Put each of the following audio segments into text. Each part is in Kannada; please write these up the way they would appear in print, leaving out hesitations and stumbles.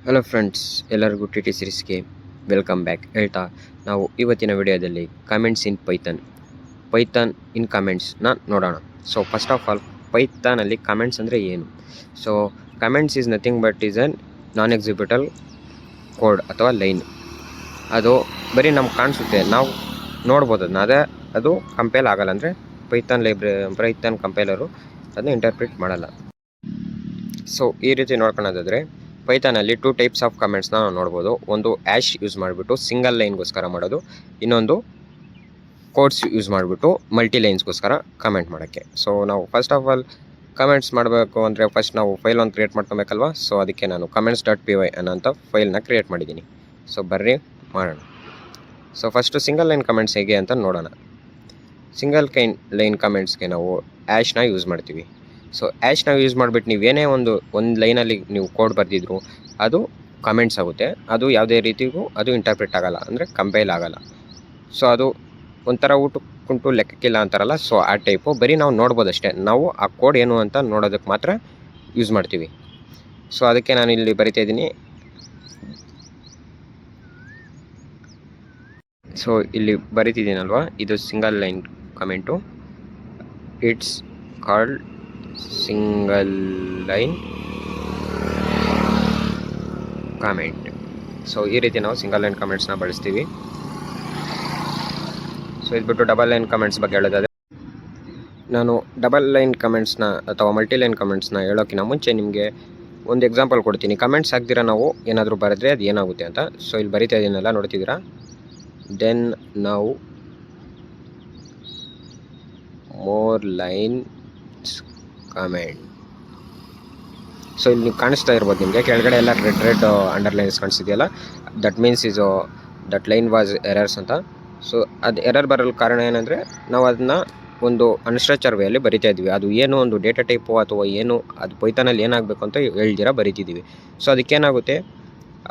ಹಲೋ ಫ್ರೆಂಡ್ಸ್, ಎಲ್ಲರಿಗೂ ಟಿ ಟಿ ಸಿರೀಸ್ಗೆ ವೆಲ್ಕಮ್ ಬ್ಯಾಕ್ ಹೇಳ್ತಾ ನಾವು ಇವತ್ತಿನ ವಿಡಿಯೋದಲ್ಲಿ ಕಮೆಂಟ್ಸ್ ಇನ್ ಪೈಥಾನ್ ಇನ್ ಕಮೆಂಟ್ಸ್ನ ನೋಡೋಣ. ಸೊ ಫಸ್ಟ್ ಆಫ್ ಆಲ್, ಪೈಥಾನಲ್ಲಿ ಕಮೆಂಟ್ಸ್ ಅಂದರೆ ಏನು? So comments is nothing but is an non executable code ಅಥವಾ ಲೈನ್. ಅದು ಬರೀ ನಮ್ಗೆ ಕಾಣಿಸುತ್ತೆ, ನಾವು ನೋಡ್ಬೋದು ಅದನ್ನ, ಅದು ಕಂಪೈಲ್ ಆಗಲ್ಲ. ಅಂದರೆ ಪೈಥಾನ್ ಕಂಪೈಲರು ಅದನ್ನ ಇಂಟರ್ಪ್ರಿಟ್ ಮಾಡಲ್ಲ. ಸೊ ಈ ರೀತಿ ನೋಡ್ಕೊಳ್ಳೋದಾದರೆ ಪೈಥಾನಲ್ಲಿ 2 ಟೈಪ್ಸ್ ಆಫ್ ಕಮೆಂಟ್ಸ್ನ ನಾವು ನೋಡ್ಬೋದು. ಒಂದು ಆ್ಯಶ್ ಯೂಸ್ ಮಾಡಿಬಿಟ್ಟು ಸಿಂಗಲ್ ಲೈನ್ಗೋಸ್ಕರ ಮಾಡೋದು, ಇನ್ನೊಂದು ಕೋಡ್ಸ್ ಯೂಸ್ ಮಾಡಿಬಿಟ್ಟು ಮಲ್ಟಿ ಲೈನ್ಸ್ಗೋಸ್ಕರ ಕಮೆಂಟ್ ಮಾಡೋಕ್ಕೆ. ಸೊ ನಾವು ಫಸ್ಟ್ ಆಫ್ ಆಲ್ ಕಮೆಂಟ್ಸ್ ಮಾಡಬೇಕು ಅಂದರೆ ಫಸ್ಟ್ ನಾವು ಫೈಲ್ ಒಂದು ಕ್ರಿಯೇಟ್ ಮಾಡ್ಕೊಬೇಕಲ್ವ. ಸೊ ಅದಕ್ಕೆ ನಾನು comments.py ಅನ್ನೋಂಥ ಫೈಲ್ನ ಕ್ರಿಯೇಟ್ ಮಾಡಿದ್ದೀನಿ. ಸೊ ಬರ್ರಿ ಮಾಡೋಣ. So first single line comments ಹೇಗೆ ಅಂತ ನೋಡೋಣ. ಸಿಂಗಲ್ ಲೈನ್ ಕಮೆಂಟ್ಸ್ಗೆ ನಾವು ಆ್ಯಶ್ನ ಯೂಸ್ ಮಾಡ್ತೀವಿ. ಸೊ ಆ್ಯಶ್ನ ಯೂಸ್ ಮಾಡಿಬಿಟ್ಟು ನೀವೇನೇ ಒಂದು ಲೈನಲ್ಲಿ ನೀವು ಕೋಡ್ ಬರೆದಿದ್ರು ಅದು ಕಮೆಂಟ್ಸ್ ಆಗುತ್ತೆ. ಅದು ಯಾವುದೇ ರೀತಿಗೂ ಅದು ಇಂಟರ್ಪ್ರಿಟ್ ಆಗೋಲ್ಲ, ಅಂದರೆ ಕಂಪೈಲ್ ಆಗೋಲ್ಲ. ಸೊ ಅದು ಒಂಥರ ಊಟಕ್ಕುಂಟು ಲೆಕ್ಕಕ್ಕಿಲ್ಲ ಅಂತಾರಲ್ಲ, ಸೊ ಆ ಟೈಪು. ಬರೀ ನಾವು ನೋಡ್ಬೋದು ಅಷ್ಟೇ, ನಾವು ಆ ಕೋಡ್ ಏನು ಅಂತ ನೋಡೋದಕ್ಕೆ ಮಾತ್ರ ಯೂಸ್ ಮಾಡ್ತೀವಿ. ಸೊ ಅದಕ್ಕೆ ನಾನು ಇಲ್ಲಿ ಬರಿತಾ ಇದ್ದೀನಿ. ಸೊ ಇಲ್ಲಿ ಬರಿತಿದ್ದೀನಲ್ವ, ಇದು single line comment. It's called single line comment. So ಈ ರೀತಿ ನಾವು ಸಿಂಗಲ್ ಲೈನ್ ಕಮೆಂಟ್ಸ್ನ ಬಳಸ್ತೀವಿ. ಸೊ ಇದು ಬಿಟ್ಟು ಡಬಲ್ ಲೈನ್ ಕಮೆಂಟ್ಸ್ ಬಗ್ಗೆ ಹೇಳೋದಾದರೆ, ನಾನು ಡಬಲ್ ಲೈನ್ ಕಮೆಂಟ್ಸ್ನ ಅಥವಾ ಮಲ್ಟಿ ಲೈನ್ ಕಮೆಂಟ್ಸ್ನ ಹೇಳೋಕ್ಕಿಂತ ಮುಂಚೆ ನಿಮಗೆ ಒಂದು ಎಕ್ಸಾಂಪಲ್ ಕೊಡ್ತೀನಿ. ಕಮೆಂಟ್ಸ್ ಹಾಕ್ದಿರ ನಾವು ಏನಾದರೂ ಬರೆದ್ರೆ ಅದು ಏನಾಗುತ್ತೆ ಅಂತ. ಸೊ ಇಲ್ಲಿ ಬರಿತಾ ಇದೀನಲ್ಲ, ನೋಡ್ತಿದ್ದೀರಾ? ದೆನ್ ನಾವು ಮೋರ್ ಲೈನ್ಸ್ ಕಮೆಂಟ್. ಸೊ ಇಲ್ಲಿ ನೀವು ಕಾಣಿಸ್ತಾ ಇರ್ಬೋದು, ನಿಮಗೆ ಕೆಳಗಡೆ ಎಲ್ಲ ರೆಡ್ ಅಂಡರ್ಲೈನ್ಸ್ ಕಾಣಿಸ್ತಿದೆಯಲ್ಲ, that means that line was errors ಅಂತ. ಸೊ ಅದು ಎರರ್ ಬರಲು ಕಾರಣ ಏನಂದರೆ ನಾವು ಅದನ್ನ ಒಂದು ಅನ್ಸ್ಟ್ರಕ್ಚರ್ ವೇಯಲ್ಲಿ ಬರಿತಾ ಇದ್ವಿ. ಅದು ಏನು ಒಂದು ಡೇಟಾ ಟೈಪು ಅಥವಾ ಏನು ಅದು ಪೈಥಾನಲ್ಲಿ ಏನಾಗಬೇಕು ಅಂತ ಹೇಳ್ದಿರ ಬರಿತಿದ್ದೀವಿ. ಸೊ ಅದಕ್ಕೇನಾಗುತ್ತೆ,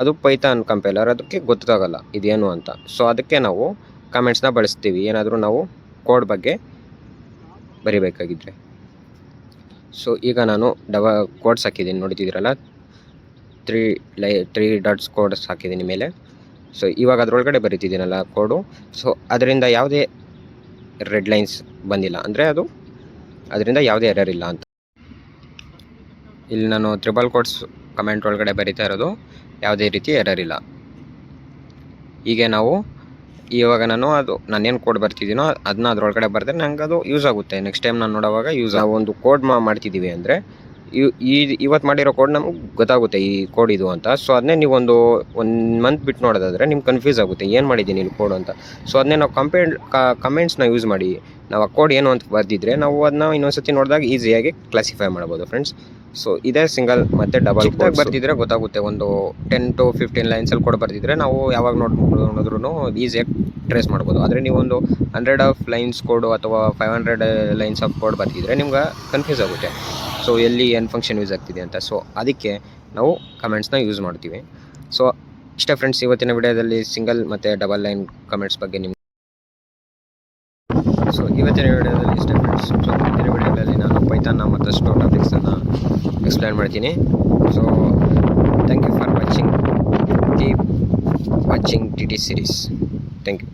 ಅದು ಪೈಥಾನ್ ಕಂಪೈಲರ್ ಅದಕ್ಕೆ ಗೊತ್ತಾಗಲ್ಲ ಇದೇನು ಅಂತ. ಸೊ ಅದಕ್ಕೆ ನಾವು ಕಮೆಂಟ್ಸ್ನ ಬಳಸ್ತೀವಿ, ಏನಾದರೂ ನಾವು ಕೋಡ್ ಬಗ್ಗೆ ಬರಿಬೇಕಾಗಿದ್ದರೆ. ಸೊ ಈಗ ನಾನು ಕೋಡ್ಸ್ ಹಾಕಿದ್ದೀನಿ, ನೋಡ್ತಿದ್ದೀರಲ್ಲ, 3 ಡಾಟ್ಸ್ ಕೋಡ್ಸ್ ಹಾಕಿದ್ದೀನಿ ಮೇಲೆ. ಸೊ ಇವಾಗ ಅದರೊಳಗಡೆ ಬರೀತಿದ್ದೀನಲ್ಲ ಕೋಡು. ಸೊ ಅದರಿಂದ ಯಾವುದೇ ರೆಡ್ ಲೈನ್ಸ್ ಬಂದಿಲ್ಲ, ಅಂದರೆ ಅದರಿಂದ ಯಾವುದೇ ಎರರ್ ಇಲ್ಲ ಅಂತ. ಇಲ್ಲಿ ನಾನು ತ್ರಿಬಲ್ ಕೋಡ್ಸ್ ಕಮೆಂಟ್ ಒಳಗಡೆ ಬರಿತಾ ಇರೋದು, ಯಾವುದೇ ರೀತಿ ಎರರ್ ಇಲ್ಲ. ಹೀಗೆ ಇವಾಗ ನಾನೇನು ಕೋಡ್ ಬರ್ತಿದ್ದೀನೋ ಅದನ್ನ ಅದರೊಳಗಡೆ ಬರೆದ್ರೆ ನಂಗೆ ಅದು ಯೂಸ್ ಆಗುತ್ತೆ. ನೆಕ್ಸ್ಟ್ ಟೈಮ್ ನಾನು ನೋಡೋವಾಗ ಒಂದು ಕೋಡ್ ಮಾಡ್ತಿದ್ದೀವಿ ಅಂದರೆ ಇವತ್ತು ಮಾಡಿರೋ ಕೋಡ್ ನಮಗೆ ಗೊತ್ತಾಗುತ್ತೆ ಈ ಕೋಡ್ ಇದು ಅಂತ. ಸೊ ಅದನ್ನೇ ನೀವು ಒಂದು ಮಂತ್ ಬಿಟ್ಟು ನೋಡೋದಾದರೆ ನಿಮ್ಗೆ ಕನ್ಫ್ಯೂಸ್ ಆಗುತ್ತೆ, ಏನು ಮಾಡಿದ್ದೀನಿ ಇಲ್ಲಿ ಕೋಡ್ ಅಂತ. ಸೊ ಅದನ್ನೇ ನಾವು ಕಮೆಂಟ್ಸ್ನ ಯೂಸ್ ಮಾಡಿ ನಾವು ಆ ಕೋಡ್ ಏನು ಅಂತ ಬರೆದಿದ್ರೆ ನಾವು ಅದನ್ನ ಇನ್ನೊಂದ್ಸತಿ ನೋಡಿದಾಗ ಈಸಿಯಾಗಿ ಕ್ಲಾಸಿಫೈ ಮಾಡ್ಬೋದು ಫ್ರೆಂಡ್ಸ್. ಸೊ ಇದೇ ಸಿಂಗಲ್ ಮತ್ತು ಡಬಲ್ ಕೋಡ್ ಬರ್ತಿದ್ರೆ ಗೊತ್ತಾಗುತ್ತೆ. ಒಂದು 10 to 15 ಲೈನ್ಸಲ್ಲಿ ಕೋಡ್ ಬರ್ತಿದ್ರೆ ನಾವು ಯಾವಾಗ ನೋಡಿದ್ರೂ ಈಸಿಯಾಗಿ ಟ್ರೇಸ್ ಮಾಡ್ಬೋದು. ಆದರೆ ನೀವೊಂದು 100 ಲೈನ್ಸ್ ಕೋಡು ಅಥವಾ 500 ಲೈನ್ಸ್ ಆಫ್ ಕೋಡ್ ಬರ್ತಿದ್ರೆ ನಿಮ್ಗೆ ಕನ್ಫ್ಯೂಸ್ ಆಗುತ್ತೆ, ಸೊ ಎಲ್ಲಿ ಏನು ಫಂಕ್ಷನ್ ಯೂಸ್ ಆಗ್ತಿದೆ ಅಂತ. ಸೊ ಅದಕ್ಕೆ ನಾವು ಕಮೆಂಟ್ಸ್ನ ಯೂಸ್ ಮಾಡ್ತೀವಿ. ಸೊ ಇಷ್ಟೇ ಫ್ರೆಂಡ್ಸ್, ಇವತ್ತಿನ ವಿಡಿಯೋದಲ್ಲಿ ಸಿಂಗಲ್ ಮತ್ತು ಡಬಲ್ ಲೈನ್ ಕಮೆಂಟ್ಸ್ ಬಗ್ಗೆ ಇವತ್ತಿನ ವಿಡಿಯೋದಲ್ಲಿ ಇಷ್ಟೇ ಫ್ರೆಂಡ್ಸ್. ಸೊ ಇವತ್ತಿನ ವಿಡಿಯೋದಲ್ಲಿ ನಾನು ಪೈಥಾನ್ನ ಮತ್ತಷ್ಟು ಟಾಪಿಕ್ಸನ್ನು ಎಕ್ಸ್ಪ್ಲೈನ್ ಮಾಡ್ತೀನಿ. So thank you for watching T T series. Thank you.